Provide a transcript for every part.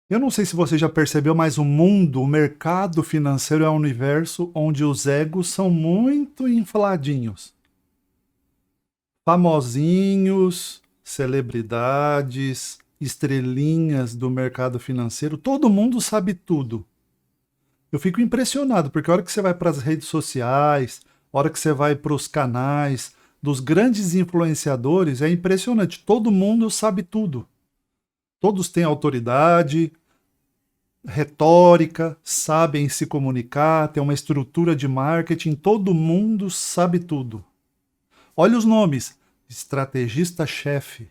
Eu não sei se você já percebeu, mas o mundo, o mercado financeiro é um universo onde os egos são muito infladinhos. Famosinhos, celebridades, estrelinhas do mercado financeiro, todo mundo sabe tudo. Eu fico impressionado, porque a hora que você vai para as redes sociais, a hora que você vai para os canais dos grandes influenciadores, é impressionante. Todo mundo sabe tudo. Todos têm autoridade, retórica, sabem se comunicar, têm uma estrutura de marketing, todo mundo sabe tudo. Olha os nomes: estrategista-chefe,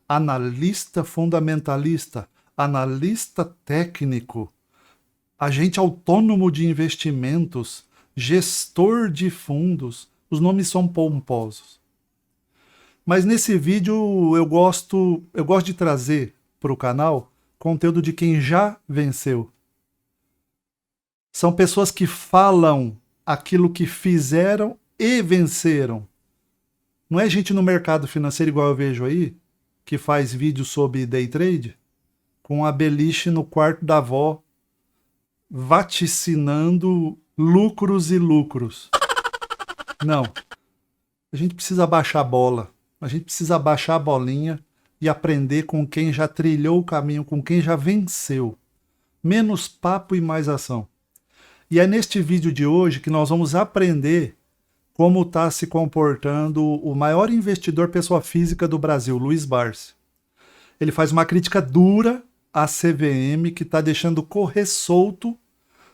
analista fundamentalista, analista técnico, agente autônomo de investimentos, gestor de fundos. Os nomes são pomposos. Mas nesse vídeo eu gosto de trazer para o canal conteúdo de quem já venceu. São pessoas que falam aquilo que fizeram e venceram. Não é gente no mercado financeiro igual eu vejo aí, que faz vídeo sobre day trade, com a beliche no quarto da avó, vaticinando lucros e lucros. Não. A gente precisa baixar a bola. A gente precisa baixar a bolinha e aprender com quem já trilhou o caminho, com quem já venceu. Menos papo e mais ação. E é neste vídeo de hoje que nós vamos aprender como está se comportando o maior investidor pessoa física do Brasil, Luiz Barsi. Ele faz uma crítica dura à CVM, que está deixando correr solto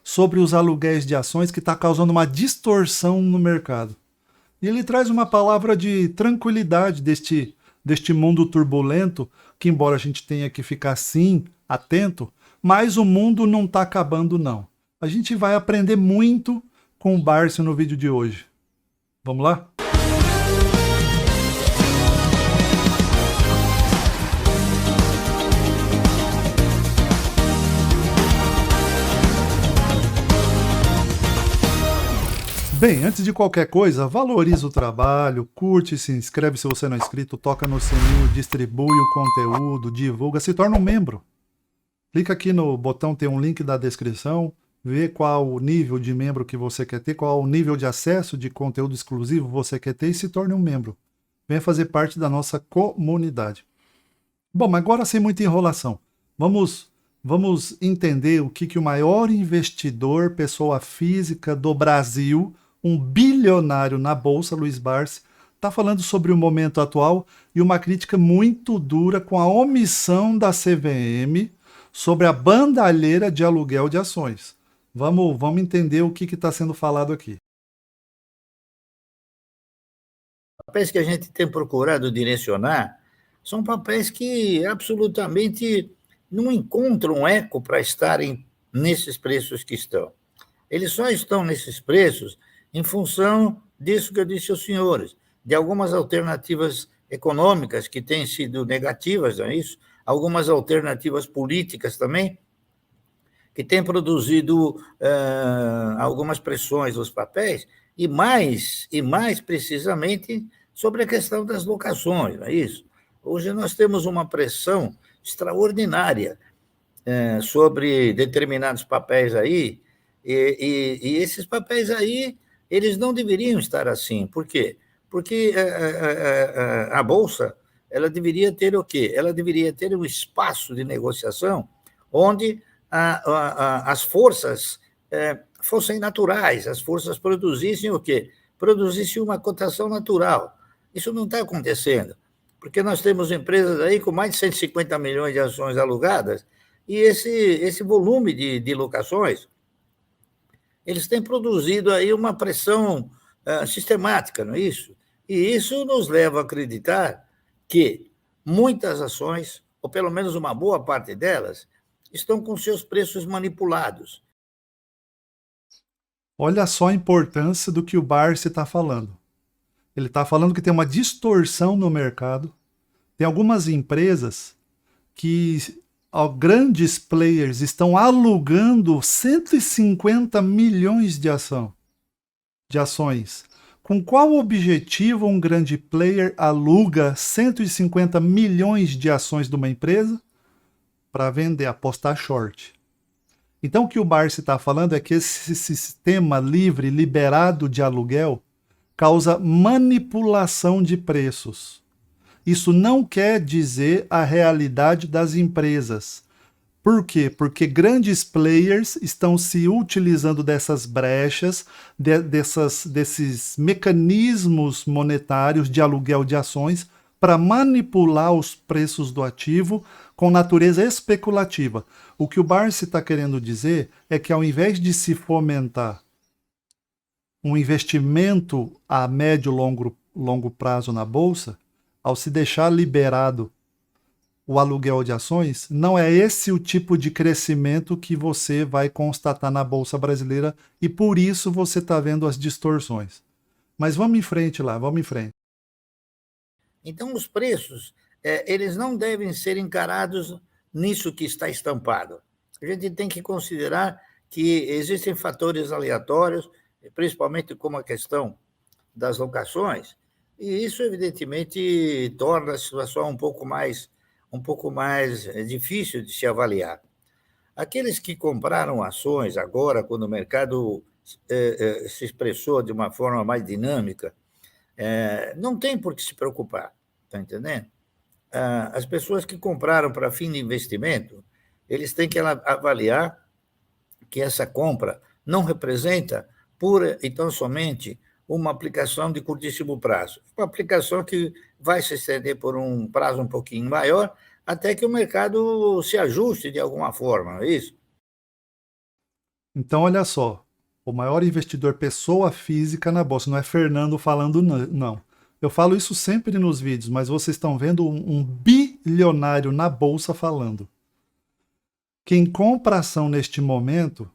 sobre os aluguéis de ações, que está causando uma distorção no mercado. E ele traz uma palavra de tranquilidade deste mundo turbulento, que embora a gente tenha que ficar sim atento, mas o mundo não está acabando não. A gente vai aprender muito com o Barsi no vídeo de hoje. Vamos lá? Bem, antes de qualquer coisa, valoriza o trabalho, curte, se inscreve se você não é inscrito, toca no sininho, distribui o conteúdo, divulga, se torna um membro. Clica aqui no botão, tem um link da descrição, vê qual o nível de membro que você quer ter, qual o nível de acesso de conteúdo exclusivo você quer ter e se torne um membro. Venha fazer parte da nossa comunidade. Bom, mas agora sem muita enrolação. Vamos entender o que o maior investidor, pessoa física do Brasil, um bilionário na Bolsa, Luiz Barsi, está falando sobre o momento atual e uma crítica muito dura com a omissão da CVM sobre a bandalheira de aluguel de ações. Vamos entender o que está sendo falado aqui. Papéis que a gente tem procurado direcionar são papéis que absolutamente não encontram eco para estarem nesses preços que estão. Eles só estão nesses preços em função disso que eu disse aos senhores, de algumas alternativas econômicas que têm sido negativas, não é isso? Algumas alternativas políticas também, que têm produzido algumas pressões nos papéis, e mais precisamente sobre a questão das locações, não é isso? Hoje nós temos uma pressão extraordinária sobre determinados papéis aí, e esses papéis aí, eles não deveriam estar assim. Por quê? Porque a Bolsa, ela deveria ter o quê? Ela deveria ter um espaço de negociação onde as forças fossem naturais, as forças produzissem o quê? Produzissem uma cotação natural. Isso não está acontecendo, porque nós temos empresas aí com mais de 150 milhões de ações alugadas, e esse volume de locações, eles têm produzido aí uma pressão sistemática, não é isso? E isso nos leva a acreditar que muitas ações, ou pelo menos uma boa parte delas, estão com seus preços manipulados. Olha só a importância do que o Barsi está falando. Ele está falando que tem uma distorção no mercado. Tem algumas empresas que grandes players estão alugando 150 milhões de ações. Com qual objetivo um grande player aluga 150 milhões de ações de uma empresa? para vender, apostar short. Então o que o Barsi está falando é que esse sistema livre, liberado de aluguel, causa manipulação de preços. Isso não quer dizer a realidade das empresas. Por quê? Porque grandes players estão se utilizando dessas brechas, desses mecanismos monetários de aluguel de ações para manipular os preços do ativo com natureza especulativa. O que o Barsi está querendo dizer é que ao invés de se fomentar um investimento a médio e longo prazo na Bolsa, ao se deixar liberado o aluguel de ações, não é esse o tipo de crescimento que você vai constatar na Bolsa Brasileira e por isso você está vendo as distorções. Mas vamos em frente lá, vamos em frente. Então, os preços, eles não devem ser encarados nisso que está estampado. A gente tem que considerar que existem fatores aleatórios, principalmente como a questão das locações, e isso, evidentemente, torna a situação um pouco mais difícil de se avaliar. Aqueles que compraram ações agora, quando o mercado se expressou de uma forma mais dinâmica, não tem por que se preocupar, está entendendo? As pessoas que compraram para fim de investimento, eles têm que avaliar que essa compra não representa pura e tão somente uma aplicação de curtíssimo prazo. Uma aplicação que vai se estender por um prazo um pouquinho maior, até que o mercado se ajuste de alguma forma, não é isso? Então, olha só, o maior investidor pessoa física na Bolsa, não é Fernando falando não. Eu falo isso sempre nos vídeos, mas vocês estão vendo um bilionário na Bolsa falando. Quem compra ação neste momento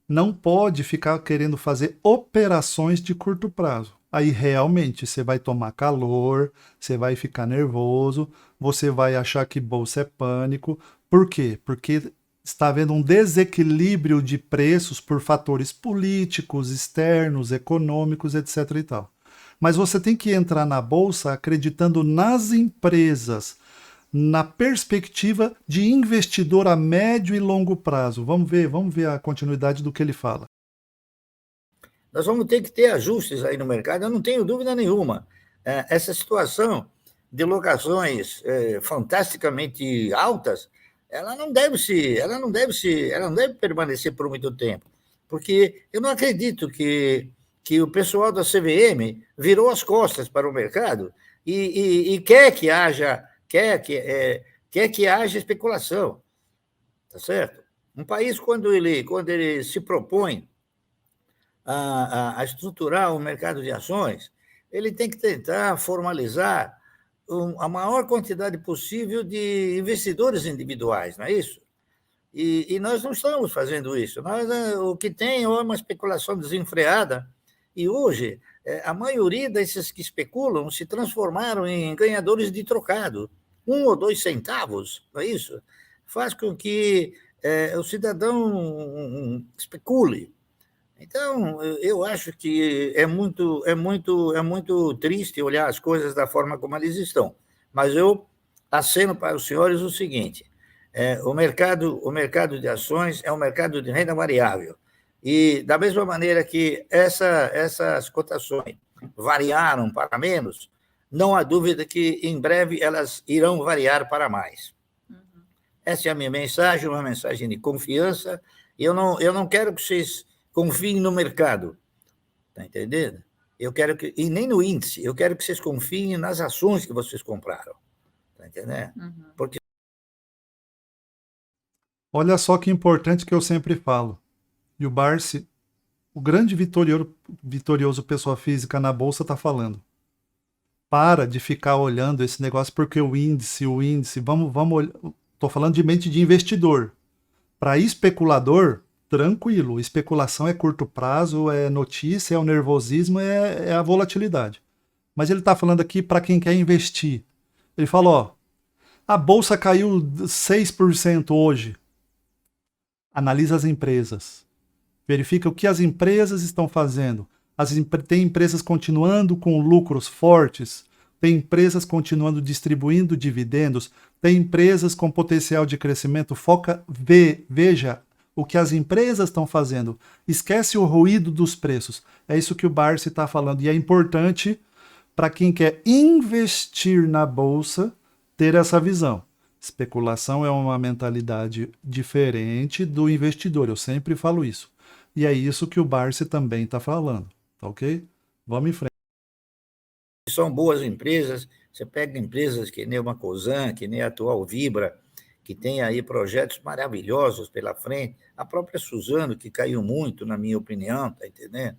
não pode ficar querendo fazer operações de curto prazo. Aí realmente você vai tomar calor, você vai ficar nervoso, você vai achar que bolsa é pânico. Por quê? Porque está havendo um desequilíbrio de preços por fatores políticos, externos, econômicos, etc. e tal. Mas você tem que entrar na bolsa acreditando nas empresas, na perspectiva de investidor a médio e longo prazo. Vamos ver a continuidade do que ele fala. Nós vamos ter que ter ajustes aí no mercado, eu não tenho dúvida nenhuma. Essa situação de locações fantasticamente altas, ela não deve permanecer por muito tempo, porque eu não acredito que o pessoal da CVM virou as costas para o mercado e quer que haja especulação, tá certo? Um país, quando ele se propõe a estruturar o mercado de ações, ele tem que tentar formalizar a maior quantidade possível de investidores individuais, não é isso? E nós não estamos fazendo isso. O que tem é uma especulação desenfreada, e hoje a maioria desses que especulam se transformaram em ganhadores de trocado. 1 ou 2 centavos, não é isso? Faz com que o cidadão especule. Então, eu acho que é muito triste olhar as coisas da forma como eles estão. Mas eu aceno para os senhores o seguinte: o mercado de ações é um mercado de renda variável. E, da mesma maneira que essas cotações variaram para menos, não há dúvida que, em breve, elas irão variar para mais. Essa é a minha mensagem, uma mensagem de confiança. Eu não quero que vocês confiem no mercado, tá entendendo? E nem no índice, eu quero que vocês confiem nas ações que vocês compraram, tá entendendo? Porque... Olha só que importante que eu sempre falo. E o Barsi, o grande vitorioso pessoa física na Bolsa, está falando. Para de ficar olhando esse negócio porque o índice, vamos, tô falando de mente de investidor. Para especulador, tranquilo, especulação é curto prazo, é notícia, é o nervosismo, é a volatilidade. Mas ele está falando aqui para quem quer investir. Ele falou, ó, a bolsa caiu 6% hoje. Analisa as empresas. Verifica o que as empresas estão fazendo. Tem empresas continuando com lucros fortes, tem empresas continuando distribuindo dividendos, tem empresas com potencial de crescimento. Veja o que as empresas estão fazendo. Esquece o ruído dos preços. É isso que o Barsi está falando. E é importante para quem quer investir na Bolsa ter essa visão. Especulação é uma mentalidade diferente do investidor. Eu sempre falo isso. E é isso que o Barsi também está falando. Tá ok? Vamos em frente. São boas empresas. Você pega empresas que nem uma Cosan, que nem a atual Vibra, que tem aí projetos maravilhosos pela frente. A própria Suzano, que caiu muito, na minha opinião, tá entendendo?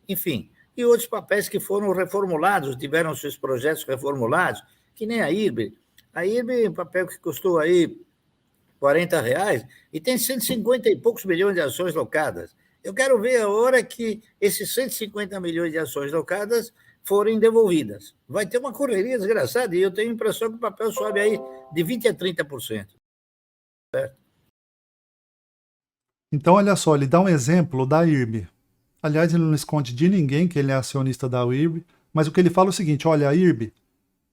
Enfim, e outros papéis que foram reformulados, tiveram seus projetos reformulados, que nem a IRB. A IRB é um papel que custou aí R$ 40 e tem 150 e poucos milhões de ações locadas. Eu quero ver a hora que esses 150 milhões de ações locadas forem devolvidas. Vai ter uma correria desgraçada e eu tenho a impressão que o papel sobe aí de 20% a 30%. Certo? Então, olha só, ele dá um exemplo da IRB. Aliás, ele não esconde de ninguém que ele é acionista da IRB, mas o que ele fala é o seguinte, olha, a IRB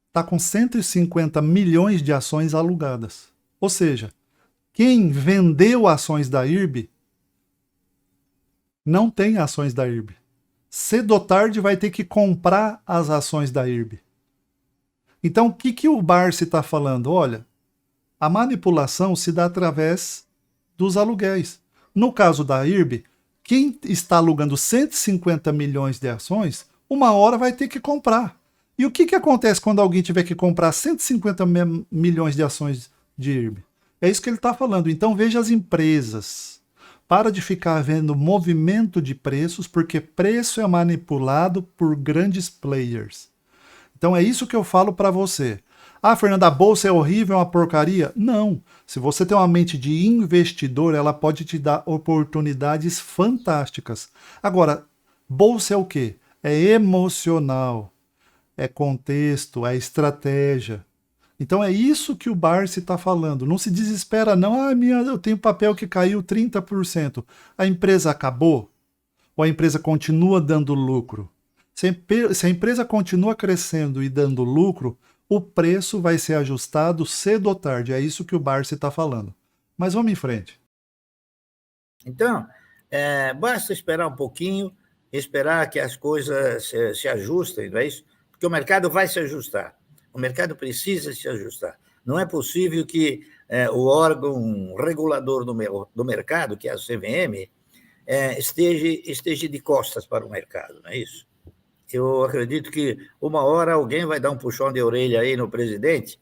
está com 150 milhões de ações alugadas. Ou seja, quem vendeu ações da IRB não tem ações da IRB. Cedo ou tarde vai ter que comprar as ações da IRB. Então, o que o Barsi está falando? Olha, a manipulação se dá através dos aluguéis. No caso da IRB, quem está alugando 150 milhões de ações, uma hora vai ter que comprar. E o que acontece quando alguém tiver que comprar 150 milhões de ações de IRB? É isso que ele está falando. Então veja as empresas. Para de ficar vendo movimento de preços, porque preço é manipulado por grandes players. Então é isso que eu falo para você. Ah, Fernanda, a bolsa é horrível, é uma porcaria? Não. Se você tem uma mente de investidor, ela pode te dar oportunidades fantásticas. Agora, bolsa é o quê? É emocional, é contexto, é estratégia. Então é isso que o Barsi está falando. Não se desespera, não. Ah, eu tenho papel que caiu 30%. A empresa acabou? Ou a empresa continua dando lucro? Se a empresa continua crescendo e dando lucro, o preço vai ser ajustado cedo ou tarde. É isso que o Barsi está falando. Mas vamos em frente. Então, basta esperar um pouquinho, esperar que as coisas se ajustem, não é isso? Porque o mercado vai se ajustar. O mercado precisa se ajustar. Não é possível que o órgão regulador do mercado, que é a CVM, esteja de costas para o mercado, não é isso? Eu acredito que uma hora alguém vai dar um puxão de orelha aí no presidente,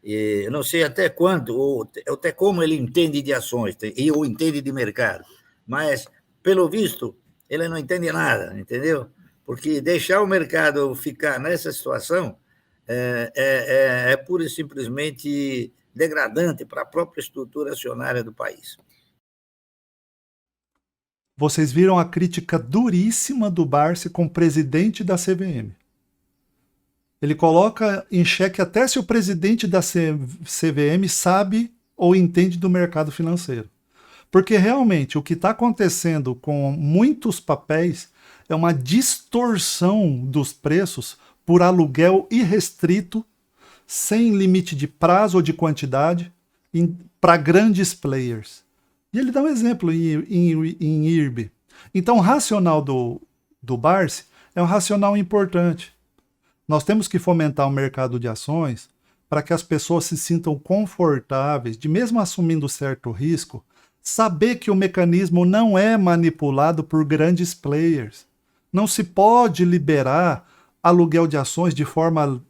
e eu não sei até quanto, ou até como ele entende de ações, ou entende de mercado, mas, pelo visto, ele não entende nada, entendeu? Porque deixar o mercado ficar nessa situação é pura e simplesmente degradante para a própria estrutura acionária do país. Vocês viram a crítica duríssima do Barsi com o presidente da CVM. Ele coloca em xeque até se o presidente da CVM sabe ou entende do mercado financeiro. Porque realmente o que está acontecendo com muitos papéis é uma distorção dos preços por aluguel irrestrito, sem limite de prazo ou de quantidade, para grandes players. E ele dá um exemplo em IRB. Então o racional do Barsi é um racional importante. Nós temos que fomentar o mercado de ações para que as pessoas se sintam confortáveis, de mesmo assumindo certo risco, saber que o mecanismo não é manipulado por grandes players. Não se pode liberar aluguel de ações de forma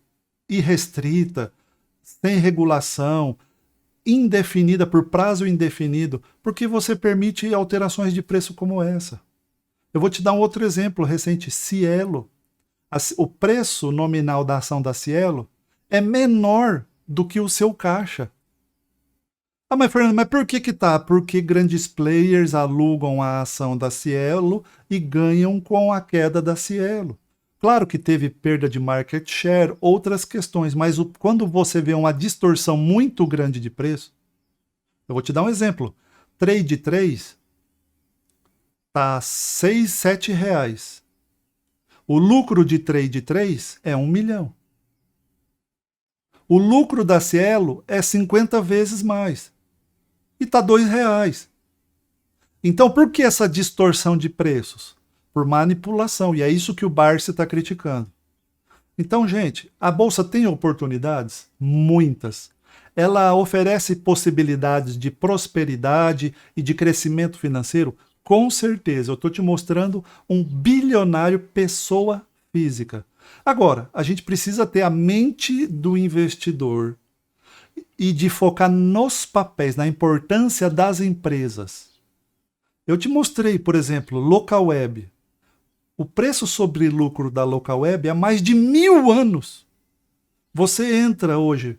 irrestrita, sem regulação, indefinida, por prazo indefinido, porque você permite alterações de preço como essa. Eu vou te dar um outro exemplo recente, Cielo. O preço nominal da ação da Cielo é menor do que o seu caixa. Ah, mas Fernando, mas por que tá? Porque grandes players alugam a ação da Cielo e ganham com a queda da Cielo. Claro que teve perda de market share, outras questões, mas quando você vê uma distorção muito grande de preço, eu vou te dar um exemplo. Trade 3 está 6, 7 reais. O lucro de trade 3 é 1 milhão. O lucro da Cielo é 50 vezes mais. E está R$2. Então, por que essa distorção de preços? Por manipulação. E é isso que o Barsi está criticando. Então, gente, a Bolsa tem oportunidades? Muitas. Ela oferece possibilidades de prosperidade e de crescimento financeiro? Com certeza. Eu estou te mostrando um bilionário pessoa física. Agora, a gente precisa ter a mente do investidor e de focar nos papéis, na importância das empresas. Eu te mostrei, por exemplo, Localweb. O preço sobre lucro da Localweb há mais de 1000 anos. Você entra hoje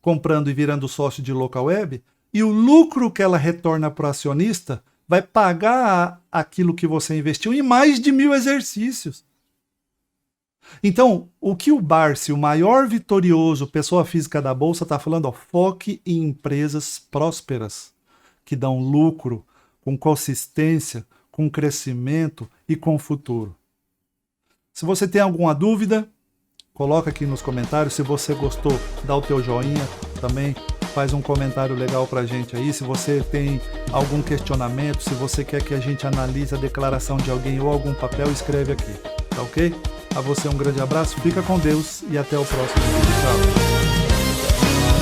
comprando e virando sócio de Localweb e o lucro que ela retorna para o acionista vai pagar aquilo que você investiu em mais de 1000 exercícios. Então, o que o Barsi, o maior vitorioso pessoa física da Bolsa, está falando? Foque em empresas prósperas, que dão lucro, com consistência, com crescimento e com futuro. Se você tem alguma dúvida, coloca aqui nos comentários. Se você gostou, dá o teu joinha também. Faz um comentário legal pra gente aí. Se você tem algum questionamento, se você quer que a gente analise a declaração de alguém ou algum papel, escreve aqui, tá ok? A você um grande abraço, fica com Deus e até o próximo vídeo. Tchau!